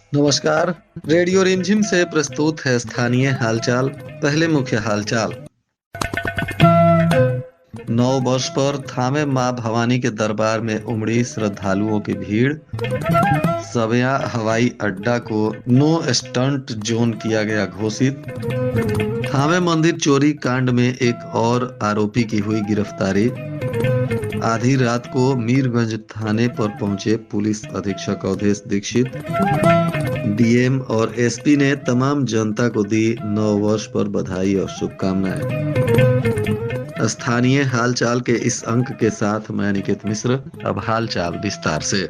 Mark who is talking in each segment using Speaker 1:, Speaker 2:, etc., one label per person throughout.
Speaker 1: नमस्कार। रेडियो रिमझिम से प्रस्तुत है स्थानीय हालचाल। पहले मुख्य हालचाल। 9 वर्ष पर थामे मां भवानी के दरबार में उमड़ी श्रद्धालुओं की भीड़। सवेया हवाई अड्डा को नो स्टंट जोन किया गया घोषित। थामे मंदिर चोरी कांड में एक और आरोपी की हुई गिरफ्तारी। आधी रात को मीरगंज थाने पर पहुंचे पुलिस अधीक्षक अवधेश दीक्षित। डीएम और एसपी ने तमाम जनता को दी 9 वर्ष पर बधाई और शुभकामनाएं। स्थानीय हालचाल के इस अंक के साथ मैं निकेत मिश्र। अब हालचाल विस्तार से।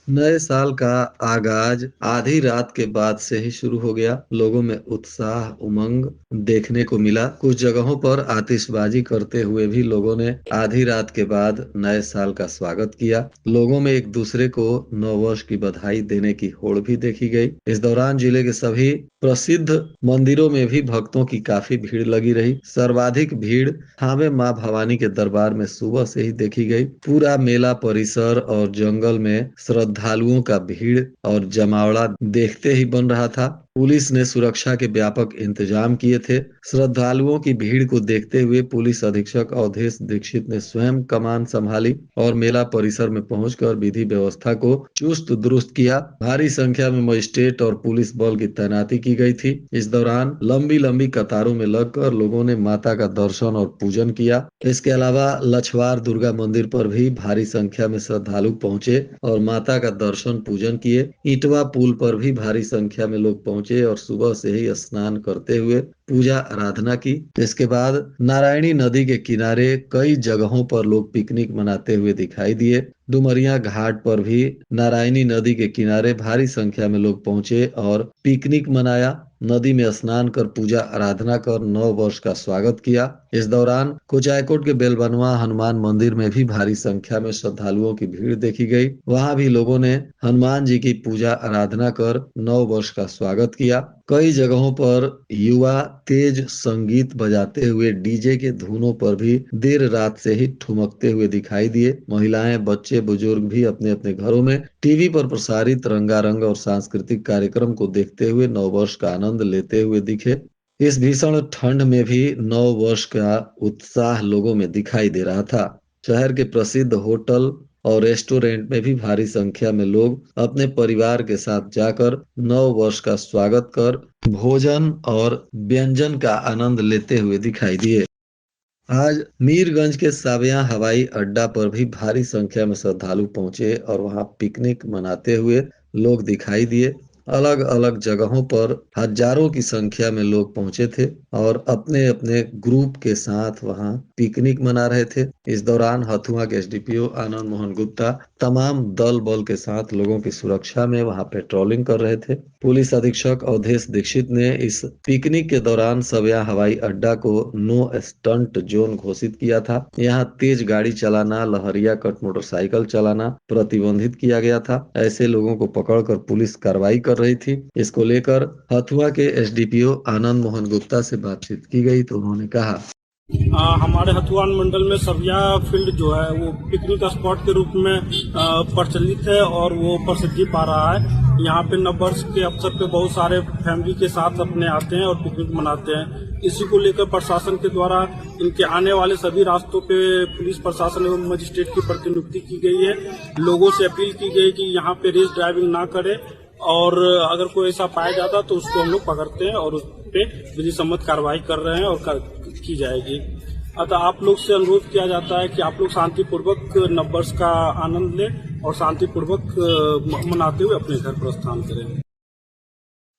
Speaker 1: नए साल का आगाज आधी रात के बाद से ही शुरू हो गया। लोगों में उत्साह उमंग देखने को मिला। कुछ जगहों पर आतिशबाजी करते हुए भी लोगों ने आधी रात के बाद नए साल का स्वागत किया। लोगों में एक दूसरे को 9 वर्ष की बधाई देने की होड़ भी देखी गई। इस दौरान जिले के सभी प्रसिद्ध मंदिरों में भी भक्तों की काफी भीड़ लगी रही। सर्वाधिक भीड़ थामे मां भवानी के दरबार में सुबह से ही देखी गई। पूरा मेला परिसर और जंगल में श्रद्धालुओं का भीड़ और जमावड़ा देखते ही बन रहा था। पुलिस ने सुरक्षा के व्यापक इंतजाम किए थे। श्रद्धालुओं की भीड़ को देखते हुए पुलिस अधीक्षक अवधेश दीक्षित ने स्वयं कमान संभाली और मेला परिसर में पहुंचकर विधि व्यवस्था को चुस्त दुरुस्त किया। भारी संख्या में मजिस्ट्रेट और पुलिस बल की तैनाती की गई थी। इस दौरान लंबी लंबी कतारों में लगकर लोगों ने माता का दर्शन और पूजन किया। इसके अलावा लछवार दुर्गा मंदिर पर भी भारी संख्या में श्रद्धालु पहुंचे और माता का दर्शन पूजन किए। ईटवा पुल पर भी भारी संख्या में लोग पहुंचे और सुबह से ही स्नान करते हुए पूजा आराधना की। इसके बाद नारायणी नदी के किनारे कई जगहों पर लोग पिकनिक मनाते हुए दिखाई दिए। डुमरिया घाट पर भी नारायणी नदी के किनारे भारी संख्या में लोग पहुंचे और पिकनिक मनाया। नदी में स्नान कर पूजा आराधना कर 9 वर्ष का स्वागत किया। इस दौरान कुचायकोट के बेलबनवा हनुमान मंदिर में भी भारी संख्या में श्रद्धालुओं की भीड़ देखी गई। वहां भी लोगों ने हनुमान जी की पूजा आराधना कर 9 वर्ष का स्वागत किया। कई जगहों पर युवा तेज संगीत बजाते हुए डीजे के धुनों पर भी देर रात से ही ठुमकते हुए दिखाई दिए। महिलाएं बच्चे बुजुर्ग भी अपने अपने घरों में टीवी पर प्रसारित रंगारंग और सांस्कृतिक कार्यक्रम को देखते हुए 9 वर्ष का आनंद लेते हुए दिखे। इस भीषण ठंड में भी 9 वर्ष का उत्साह लोगों में दिखाई दे रहा था। शहर के प्रसिद्ध होटल और रेस्टोरेंट में भी भारी संख्या में लोग अपने परिवार के साथ जाकर 9 वर्ष का स्वागत कर भोजन और व्यंजन का आनंद लेते हुए दिखाई दिए। आज मीरगंज के सावेया हवाई अड्डा पर भी भारी संख्या में श्रद्धालु पहुंचे और वहां पिकनिक मनाते हुए लोग दिखाई दिए। अलग अलग जगहों पर हजारों की संख्या में लोग पहुंचे थे और अपने अपने ग्रुप के साथ वहां पिकनिक मना रहे थे। इस दौरान हथुआ के एसडीपीओ आनंद मोहन गुप्ता तमाम दल बल के साथ लोगों की सुरक्षा में वहां पेट्रोलिंग कर रहे थे। पुलिस अधीक्षक अवधेश दीक्षित ने इस पिकनिक के दौरान सवेया हवाई अड्डा को नो स्टंट जोन घोषित किया था। यहाँ तेज गाड़ी चलाना, लहरिया कट मोटरसाइकिल चलाना प्रतिबंधित किया गया था। ऐसे लोगों को पकड़कर पुलिस कार्रवाई कर रही थी। इसको लेकर हथुआ के एसडीपीओ आनंद मोहन गुप्ता से बातचीत की गई तो उन्होंने कहा,
Speaker 2: हमारे हथुआन मंडल में सविया फील्ड जो है वो पिकनिक स्पॉट के रूप में प्रचलित है और वो प्रसिद्धि पा रहा है। यहाँ पे नववर्ष के अवसर पे बहुत सारे फैमिली के साथ अपने आते हैं और पिकनिक मनाते हैं। इसी को लेकर प्रशासन के द्वारा इनके आने वाले सभी रास्तों पे पुलिस प्रशासन एवं मजिस्ट्रेट की प्रतिनियुक्ति की गई है। लोगों से अपील की गई कि यहाँ पे रेस ड्राइविंग ना करें और अगर कोई ऐसा पाया जाता तो उसको हम लोग पकड़ते हैं और उस पे विधि सम्मत कार्रवाई कर रहे हैं और की जाएगी। अतः आप लोग से अनुरोध किया जाता है कि आप लोग शांतिपूर्वक नववर्ष का आनंद लें और शांतिपूर्वक मनाते हुए अपने घर प्रस्थान करें।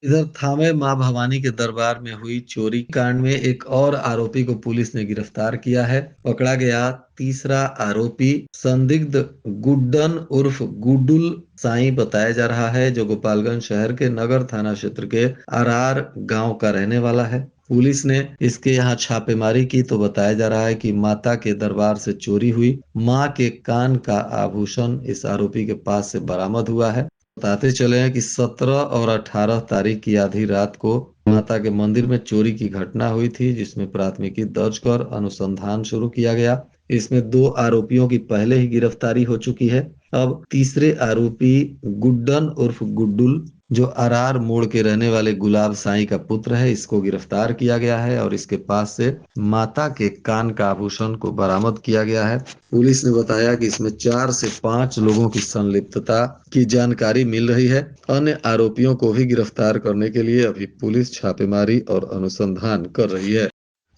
Speaker 1: इधर थामे मां भवानी के दरबार में हुई चोरी कांड में एक और आरोपी को पुलिस ने गिरफ्तार किया है। पकड़ा गया तीसरा आरोपी संदिग्ध गुड्डन उर्फ गुडुल साई बताया जा रहा है, जो गोपालगंज शहर के नगर थाना क्षेत्र के आरार गांव का रहने वाला है। पुलिस ने इसके यहाँ छापेमारी की तो बताया जा रहा है कि माता के दरबार से चोरी हुई मां के कान का आभूषण इस आरोपी के पास से बरामद हुआ है। बताते चले हैं कि 17 और 18 तारीख की आधी रात को माता के मंदिर में चोरी की घटना हुई थी, जिसमें प्राथमिकी दर्ज कर अनुसंधान शुरू किया गया। इसमें 2 आरोपियों की पहले ही गिरफ्तारी हो चुकी है। अब तीसरे आरोपी गुड्डन उर्फ गुड्डुल, जो अरार मोड़ के रहने वाले गुलाब साईं का पुत्र है, इसको गिरफ्तार किया गया है और इसके पास से माता के कान का आभूषण को बरामद किया गया है। पुलिस ने बताया कि इसमें 4 से 5 लोगों की संलिप्तता की जानकारी मिल रही है। अन्य आरोपियों को भी गिरफ्तार करने के लिए अभी पुलिस छापेमारी और अनुसंधान कर रही है।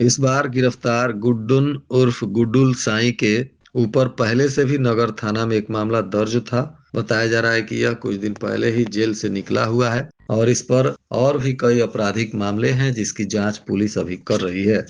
Speaker 1: इस बार गिरफ्तार गुड्डुन उर्फ गुड्डुल साईं के ऊपर पहले से भी नगर थाना में एक मामला दर्ज था। बताया जा रहा है कि यह कुछ दिन पहले ही जेल से निकला हुआ है और इस पर और भी कई आपराधिक मामले हैं, जिसकी जांच पुलिस अभी कर रही है।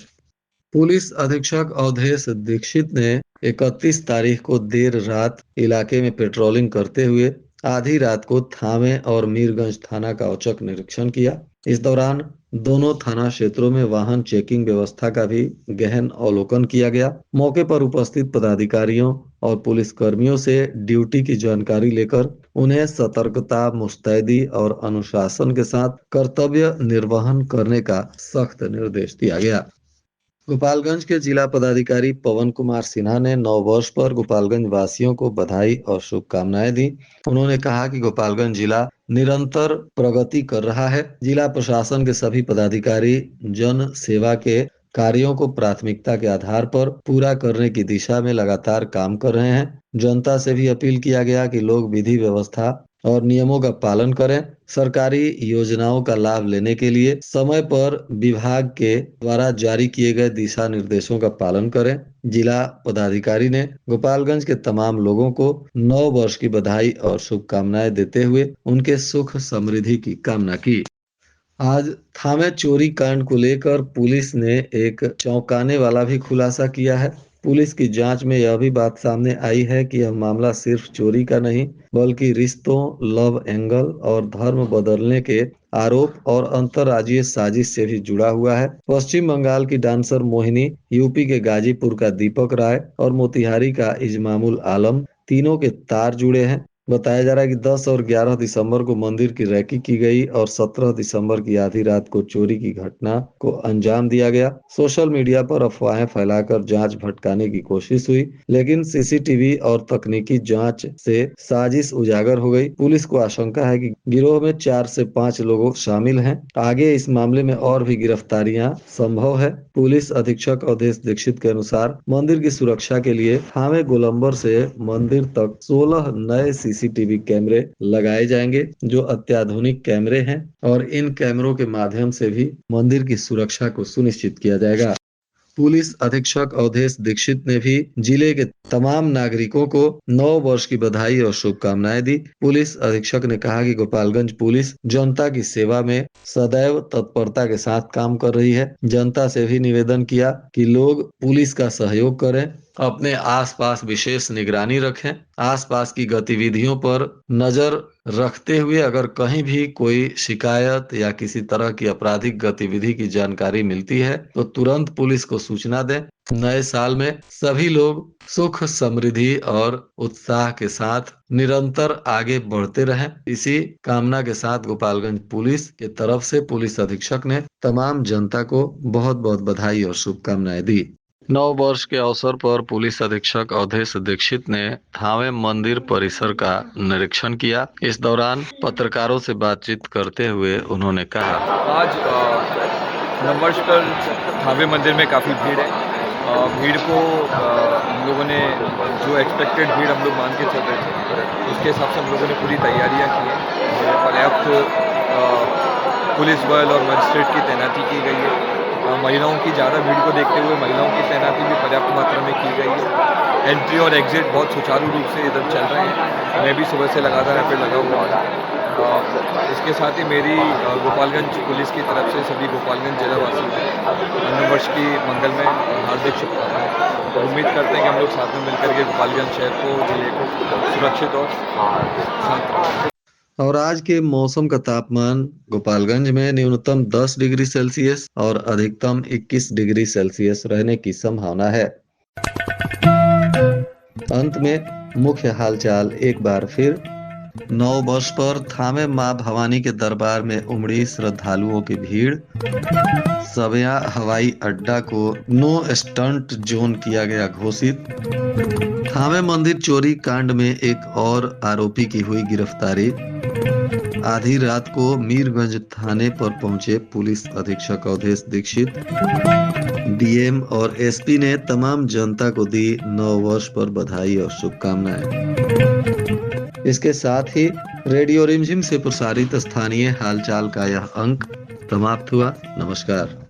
Speaker 1: पुलिस अधीक्षक अवधेश दीक्षित ने 31 तारीख को देर रात इलाके में पेट्रोलिंग करते हुए आधी रात को थावे और मीरगंज थाना का औचक निरीक्षण किया। इस दौरान दोनों थाना क्षेत्रों में वाहन चेकिंग व्यवस्था का भी गहन अवलोकन किया गया। मौके पर उपस्थित पदाधिकारियों और पुलिस कर्मियों से ड्यूटी की जानकारी लेकर उन्हें सतर्कता, मुस्तैदी और अनुशासन के साथ कर्तव्य निर्वहन करने का सख्त निर्देश दिया गया। गोपालगंज के जिला पदाधिकारी पवन कुमार सिन्हा ने नव वर्ष पर गोपालगंज वासियों को बधाई और शुभकामनाएं दी। उन्होंने कहा कि गोपालगंज जिला निरंतर प्रगति कर रहा है। जिला प्रशासन के सभी पदाधिकारी जन सेवा के कार्यों को प्राथमिकता के आधार पर पूरा करने की दिशा में लगातार काम कर रहे हैं। जनता से भी अपील किया गया कि लोग विधि व्यवस्था और नियमों का पालन करें। सरकारी योजनाओं का लाभ लेने के लिए समय पर विभाग के द्वारा जारी किए गए दिशा निर्देशों का पालन करें। जिला पदाधिकारी ने गोपालगंज के तमाम लोगों को नव वर्ष की बधाई और शुभकामनाएं देते हुए उनके सुख समृद्धि की कामना की। आज थावे चोरी कांड को लेकर पुलिस ने एक चौंकाने वाला भी खुलासा किया है। पुलिस की जांच में यह भी बात सामने आई है कि यह मामला सिर्फ चोरी का नहीं, बल्कि रिश्तों, लव एंगल और धर्म बदलने के आरोप और अंतर्राज्यीय साजिश से भी जुड़ा हुआ है। पश्चिम बंगाल की डांसर मोहिनी, यूपी के गाजीपुर का दीपक राय और मोतिहारी का इजमामुल आलम, तीनों के तार जुड़े हैं। बताया जा रहा है कि 10 और 11 दिसंबर को मंदिर की रैकी की गई और 17 दिसंबर की आधी रात को चोरी की घटना को अंजाम दिया गया। सोशल मीडिया पर अफवाहें फैलाकर जांच भटकाने की कोशिश हुई, लेकिन सीसीटीवी और तकनीकी जांच से साजिश उजागर हो गई। पुलिस को आशंका है कि गिरोह में 4 से 5 लोग शामिल हैं। आगे इस मामले में और भी गिरफ्तारियां संभव है। पुलिस अधीक्षक अवधेश दीक्षित के अनुसार मंदिर की सुरक्षा के लिए थावे गोलंबर से मंदिर तक 16 नए सीसीटीवी कैमरे लगाए जाएंगे, जो अत्याधुनिक कैमरे हैं और इन कैमरों के माध्यम से भी मंदिर की सुरक्षा को सुनिश्चित किया जाएगा। पुलिस अधीक्षक अवधेश दीक्षित ने भी जिले के तमाम नागरिकों को नव वर्ष की बधाई और शुभकामनाएं दी। पुलिस अधीक्षक ने कहा कि गोपालगंज पुलिस जनता की सेवा में सदैव तत्परता के साथ काम कर रही है। जनता से भी निवेदन किया कि लोग पुलिस का सहयोग करें, अपने आसपास विशेष निगरानी रखें। आसपास की गतिविधियों पर नजर रखते हुए अगर कहीं भी कोई शिकायत या किसी तरह की आपराधिक गतिविधि की जानकारी मिलती है तो तुरंत पुलिस को सूचना दें। नए साल में सभी लोग सुख, समृद्धि और उत्साह के साथ निरंतर आगे बढ़ते रहें। इसी कामना के साथ गोपालगंज पुलिस के तरफ से पुलिस अधीक्षक ने तमाम जनता को बहुत बहुत बधाई और शुभकामनाएं दी। नव वर्ष के अवसर पर पुलिस अधीक्षक अवधेश दीक्षित ने थावे मंदिर परिसर का निरीक्षण किया। इस दौरान पत्रकारों से बातचीत करते हुए उन्होंने कहा,
Speaker 3: आज नव वर्ष पर थावे मंदिर में काफ़ी भीड़ है। भीड़ को हम लोगों ने जो एक्सपेक्टेड भीड़ हम लोग मान के चल रहे थे, उसके हिसाब से हम लोगों ने पूरी तैयारियां की हैं। पर्याप्त पुलिस बल और मजिस्ट्रेट की तैनाती की गई है। महिलाओं की ज़्यादा भीड़ को देखते हुए महिलाओं की तैनाती भी पर्याप्त मात्रा में की गई है। एंट्री और एग्जिट बहुत सुचारू रूप से इधर चल रहे हैं। मैं भी सुबह से लगातार यहाँ पे लगा हुआ हूँ। इसके साथ ही मेरी गोपालगंज पुलिस की तरफ से सभी गोपालगंज जिलावासियों को नव वर्ष की मंगल में हार्दिक शुभकामनाएं। तो उम्मीद करते हैं कि हम लोग साथ में मिलकर के गोपालगंज शहर को, जिले को सुरक्षित और शांत रखें।
Speaker 1: और आज के मौसम का तापमान गोपालगंज में न्यूनतम 10 डिग्री सेल्सियस और अधिकतम 21 डिग्री सेल्सियस रहने की संभावना है। अंत में मुख्य हालचाल एक बार फिर। नव वर्ष पर थामे मां भवानी के दरबार में उमड़ी श्रद्धालुओं की भीड़। सविया हवाई अड्डा को नो स्टंट जोन किया गया घोषित। थामे मंदिर चोरी कांड में एक और आरोपी की हुई गिरफ्तारी। आधी रात को मीरगंज थाने पर पहुंचे पुलिस अधीक्षक अवधेश दीक्षित। डीएम और एसपी ने तमाम जनता को दी नव वर्ष पर बधाई और शुभकामनाएं। इसके साथ ही रेडियो रिमझिम से प्रसारित स्थानीय हालचाल का यह अंक समाप्त हुआ। नमस्कार।